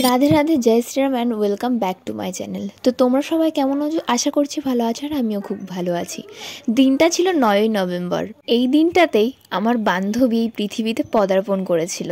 রাধে রাধে, জয় Shriram and welcome back to my channel. তো তোমরা সবাই কেমন আছো? আশা করছি ভালো আছো, আর আমিও খুব ভালো আছি। দিনটা ছিল 9ই নভেম্বর। এই দিনটাতেই আমার বান্ধবী এই পৃথিবীতে পদার্পণ করেছিল,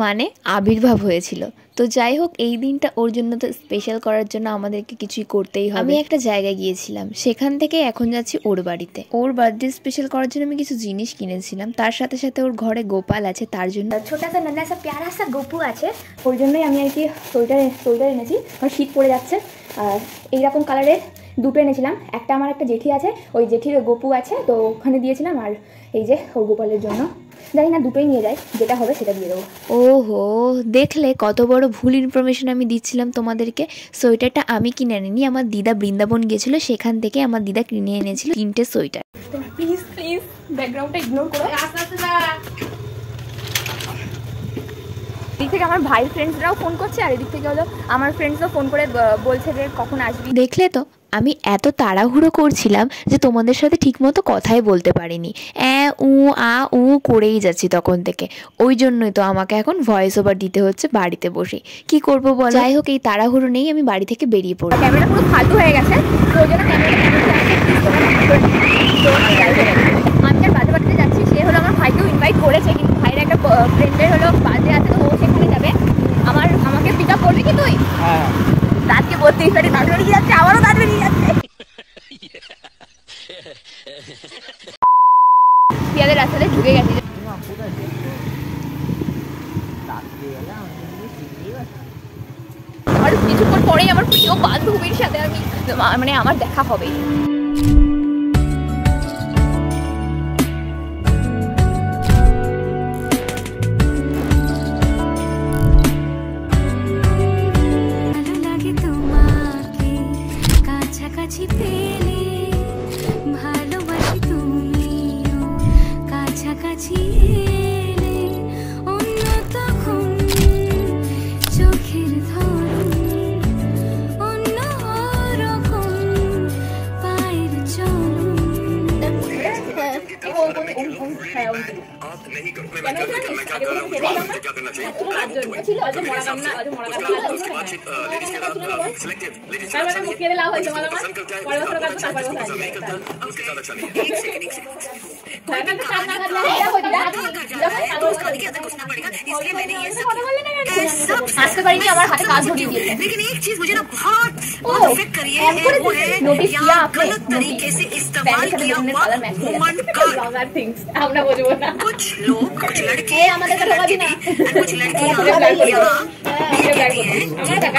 মানে আবির্ভাব হয়েছিল। তো যাই হোক, এই দিনটা ওর জন্য তো স্পেশাল করার জন্য আমাদেরকে কিছুই করতেই হবে। আমি একটা জায়গায় গিয়েছিলাম, সেখান থেকে এখন যাচ্ছি ওর বাড়িতে। ওর বার্থডে স্পেশাল করার জন্য আমি কিছু জিনিস কিনেছিলাম, তার সাথে সাথে ওর ঘরে গোপাল আছে, তার জন্য ছোটা সা নানা সা প্যারা সা গপু আছে, ওই জন্যই আমি আর কি সোয়েটার এনেছি। আমার শীত পড়ে যাচ্ছে। আর এইরকম কালারের দুটো এনেছিলাম। একটা আমার একটা জেঠি আছে, ওই জেঠির গপু আছে, তো ওখানে দিয়েছিলাম। আর এই যে ওর গোপালের জন্য জানি না, দুটোই নিয়ে যাই, যেটা হবে সেটা দিয়ে দেবো। ওহো, দেখলে কত বড় ভুল ইনফরমেশন আমি দিচ্ছিলাম তোমাদেরকে। সোয়েটারটা আমি কিনে আনিনি, আমার দিদা বৃন্দাবন গেছিল, সেখান থেকে আমার দিদা কিনে এনেছিল 3টে সোয়েটার। প্লিজ প্লিজ ব্যাকগ্রাউন্ডটা ইগনোর করো। এদিক থেকে আমার ভাইয়ের ফ্রেন্ডসরাও ফোন করছে, আর এদিক থেকে হলো আমার ফ্রেন্ডসও ফোন করে বলছে যে কখন আসবি। দেখলে তো, আমি এত তাড়াহুড়ো করছিলাম যে তোমাদের সাথে ঠিকমতো কথাই বলতে পারিনি। উ আ উ করেই যাচ্ছি তখন থেকে। ওই জন্যই তো আমাকে এখন ভয়েস ওভার দিতে হচ্ছে বাড়িতে বসে। কি করবো বল? যাই হোক, এই তাড়াহুড়ো নেই, আমি বাড়ি থেকে বেরিয়ে পড়ি। ক্যামেরা পুরো ফালতু হয়ে গেছে, তো ওই জন্য আমি আর বাজে বাড়িতে যাচ্ছি। সে হলো আমার ভাইকেও ইনভাইট করেছে, কিন্তু ভাইয়ের একটা ফ্রেন্ডের হলো বার্থডে আছে, তো ও সেখানে যাবে। আমাকে পিক আপ করবি কি তুই? হ্যাঁ, দাঁতকে বলতেই পারি, দাঁত বেরিয়ে যাচ্ছে, আমারও দাঁত বেরিয়ে যাচ্ছে। পিয়াদের রাস্তাতে ঢুকে গেছি। আর কিছুক্ষণ পরেই আমার প্রিয় বান্ধবীর সাথে আমার দেখা হবে। আসতে পারিনি, আমার হাতে কাজ ধরিয়ে দিয়েছে। लेकिन एक चीज मुझे ना बहुत परफेक्ट करी है, वो है यहाँ गलत तरीके से इस्तेमाल किया हुआ वुमन कार्ड थिंग्स। আমরা বুঝবো না, कुछ लोग कुछ लड़के আমাদের কথা বলি না, कुछ लड़कियां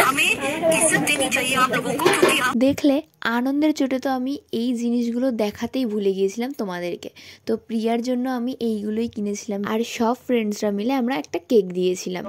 हमें इज्जत देनी चाहिए आप लोगों को, क्योंकि দেখলে আনন্দের চোটে তো আমি এই জিনিসগুলো দেখাতেই ভুলে গিয়েছিলাম তোমাদেরকে। তো প্রিয়ার জন্য আমি এইগুলোই কিনেছিলাম, আর সব ফ্রেন্ডসরা মিলে আমরা একটা কেক দিয়েছিলাম।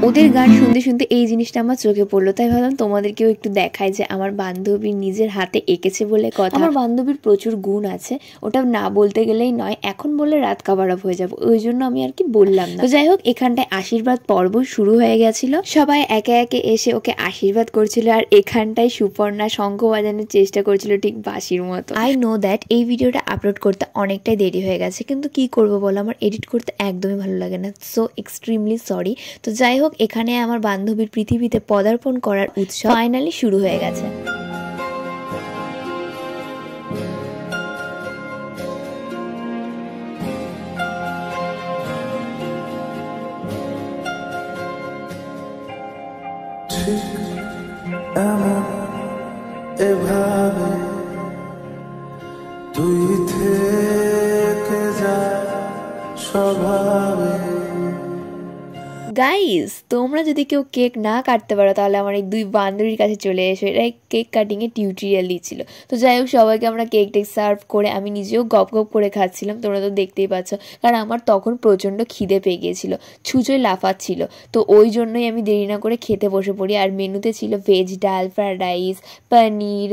ওদের গান শুনতে শুনতে এই জিনিসটা আমার চোখে পড়লো, তাই ভাবলাম তোমাদেরকেও একটু দেখায় যে আমার বান্ধবী নিজের হাতে এঁকেছে বলে কথা। আমার বান্ধবীর প্রচুর গুণ আছে, ওটা না বলতে গেলেই নয়, এখন বললে রাত কাবারাপ হয়ে যাবো, ওই জন্য আমি আর কি বললাম না। তো যাই হোক, এখানটায় আশীর্বাদ পর্ব শুরু হয়ে গেছিল, সবাই একে একে এসে ওকে আশীর্বাদ করছিল, আর এখানটায় সুপর্ণা শঙ্খ বাজানোর চেষ্টা করছিল ঠিক বাঁশির মতো। আই নো দ্যাট এই ভিডিওটা আপলোড করতে অনেকটাই দেরি হয়ে গেছে, কিন্তু কি করবো বলো, আমার এডিট করতে একদমই ভালো লাগে না, সো এক্সট্রিমলি সরি। তো যাই হোক, এখানে আমার বান্ধবীর পৃথিবীতে পদার্পণ করার উৎসব ফাইনালি শুরু হয়ে গেছে। এভাবে তুই থেকে যা স্বভাবে। গাইস, তোমরা যদি কেউ কেক না কাটতে পারো তাহলে আমার এই দুই বান্ধবীর কাছে চলে এসো, এরাই কেক কাটিংয়ের টিউটোরিয়াল দিচ্ছিল। তো যাই হোক, সবাইকে আমরা কেক টেক সার্ভ করে আমি নিজেও গপ গপ করে খাচ্ছিলাম, তোমরা তো দেখতেই পাচ্ছ, কারণ আমার তখন প্রচণ্ড খিদে পেয়ে গিয়েছিল, ছুঁচোয় লাফাচ্ছিল। তো ওই জন্যই আমি দেরি না করে খেতে বসে পড়ি। আর মেনুতে ছিল ভেজ ডাল, ফ্রায়েড রাইস, পনির,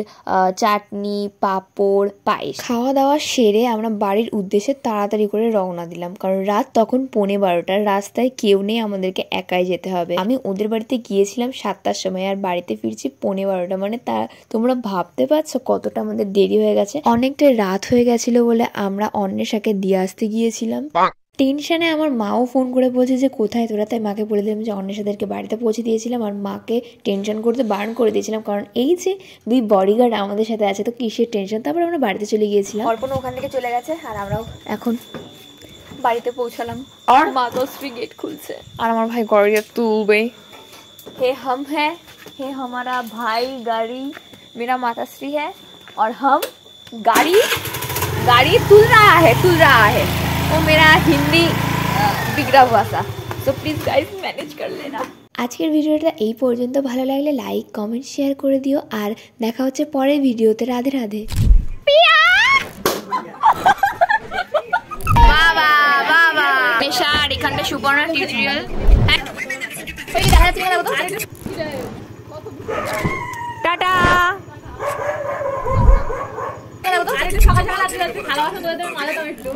চাটনি, পাঁপড়, পায়েস। খাওয়া দাওয়া সেরে আমরা বাড়ির উদ্দেশ্যে তাড়াতাড়ি করে রওনা দিলাম, কারণ রাত তখন 11:30। রাস্তায় কেউ নেই, আমাদেরকে একাই যেতে হবে। আমি ওদের বাড়িতে গিয়েছিলাম 7টার সময় আর বাড়িতে ফিরছি 11:30। মানে তোমরা ভাবতে পারছো কতটা আমাদের দেরি হয়ে গেছে। অনেকটা রাত হয়ে গেছিল বলে আমরা অন্বেষাকে দিয়ে আসতে গিয়েছিলাম। টেনশনে আমার মাও ফোন করে বলছে যে কোথায় তোরা, তাই মাকে বলে দিলাম যে অন্বেষাদেরকে বাড়িতে পৌঁছে দিয়েছিলাম। আর মাকে টেনশন করতে বারণ করে দিয়েছিলাম, কারণ এই যে দুই বডিগার্ড আমাদের সাথে আছে, তো কিসের টেনশন। তারপর আমরা বাড়িতে চলে গিয়েছিলাম। অর্পণ ওখান থেকে চলে গেছে আর আমরাও এখন বাড়িতে পৌঁছালাম। আর মাতশ্রী গেট খুলছে আর আমার ভাই গাড়িটা তুলবে। हे हम है, हे हमारा भाई गाड़ी, मेरा माताश्री है और हम गाड़ी तुल रहा है। वो मेरा हिंदी बिगड़ा हुआ था, तो प्लीज गाइस मैनेज कर लेना। আজকের ভিডিওটা এই পর্যন্ত। ভালো লাগলে লাইক, কমেন্ট, শেয়ার করে দিও। আর দেখা হচ্ছে পরের ভিডিওতে। রাধে রাধে। বাবা বাবা মেশার এখানটা সুবর্ণা টিউটোরিয়াল। টাটা। সকাল সকাল ভালোবাসা করে দেবেন, মালা দাও একটু।